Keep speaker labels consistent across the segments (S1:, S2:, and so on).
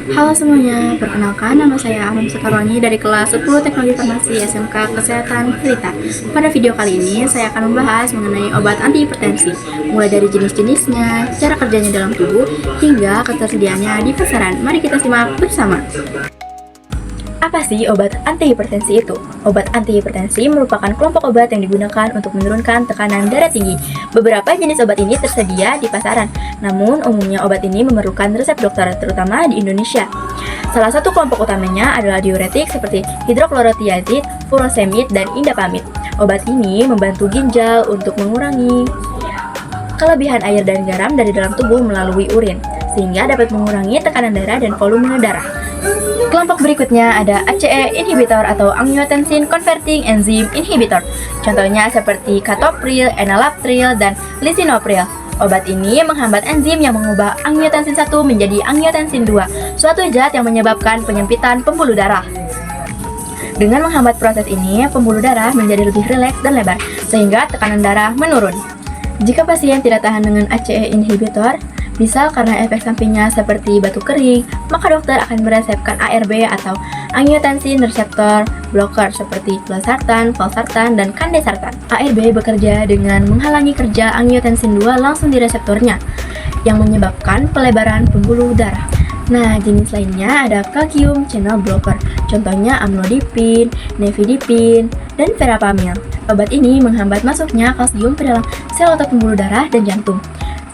S1: Halo semuanya, perkenalkan nama saya Ahmad Sekarwangi dari kelas 10 Teknologi Farmasi SMK Kesehatan Pelita. Pada video kali ini, saya akan membahas mengenai obat antihipertensi, mulai dari jenis-jenisnya, cara kerjanya dalam tubuh, hingga ketersediaannya di pasaran. Mari kita simak bersama. Apa sih obat antihipertensi itu? Obat antihipertensi merupakan kelompok obat yang digunakan untuk menurunkan tekanan darah tinggi. Beberapa jenis obat ini tersedia di pasaran, namun umumnya obat ini memerlukan resep dokter, terutama di Indonesia. Salah satu kelompok utamanya adalah diuretik seperti hidroklorotiazid, furosemid, dan indapamid. Obat ini membantu ginjal untuk mengurangi kelebihan air dan garam dari dalam tubuh melalui urin, sehingga dapat mengurangi tekanan darah dan volume darah. Kelompok berikutnya ada ACE inhibitor atau angiotensin converting enzyme inhibitor. Contohnya seperti captopril, enalapril, dan lisinopril. Obat ini menghambat enzim yang mengubah angiotensin 1 menjadi angiotensin 2, suatu zat yang menyebabkan penyempitan pembuluh darah. Dengan menghambat proses ini, pembuluh darah menjadi lebih rileks dan lebar, sehingga tekanan darah menurun. Jika pasien tidak tahan dengan ACE inhibitor, misal karena efek sampingnya seperti batuk kering, maka dokter akan meresepkan ARB atau angiotensin receptor blocker seperti losartan, valsartan, dan kandesartan. ARB bekerja dengan menghalangi kerja angiotensin 2 langsung di reseptornya, yang menyebabkan pelebaran pembuluh darah. Nah, jenis lainnya ada calcium channel blocker, contohnya amlodipin, nifedipin, dan verapamil. Obat ini menghambat masuknya kalsium ke dalam sel otot pembuluh darah dan jantung,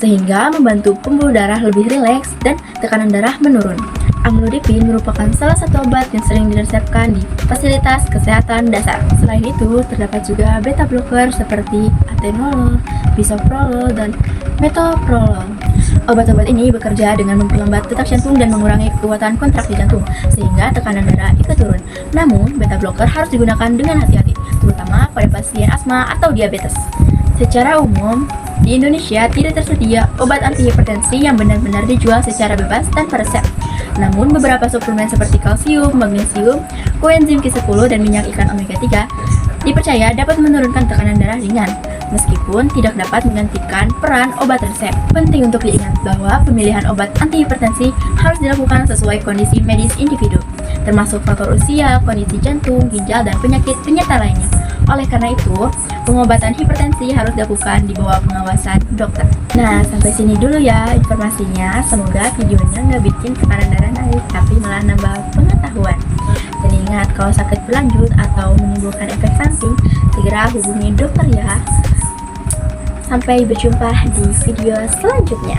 S1: sehingga membantu pembuluh darah lebih rileks dan tekanan darah menurun. Amlodipin merupakan salah satu obat yang sering diresepkan di fasilitas kesehatan dasar. Selain itu, terdapat juga beta blocker seperti atenolol, bisoprolol, dan metoprolol. Obat-obat ini bekerja dengan memperlambat detak jantung dan mengurangi kekuatan kontraksi jantung, sehingga tekanan darah ikut turun. Namun, beta blocker harus digunakan dengan hati-hati, terutama pada pasien asma atau diabetes. Secara umum, di Indonesia tidak tersedia obat antihipertensi yang benar-benar dijual secara bebas tanpa resep. Namun, beberapa suplemen seperti kalsium, magnesium, koenzim Q10, dan minyak ikan omega 3 dipercaya dapat menurunkan tekanan darah ringan, meskipun tidak dapat menggantikan peran obat resep. Penting untuk diingat bahwa pemilihan obat antihipertensi harus dilakukan sesuai kondisi medis individu, termasuk faktor usia, kondisi jantung, ginjal, dan penyakit penyerta lainnya. Oleh karena itu, pengobatan hipertensi harus dilakukan di bawah pengawasan dokter. Nah, sampai sini dulu ya informasinya. Semoga videonya nggak bikin tekanan darah naik, tapi malah nambah pengetahuan. Dan ingat, kalau sakit berlanjut atau menimbulkan efek samping, segera hubungi dokter ya. Sampai berjumpa di video selanjutnya.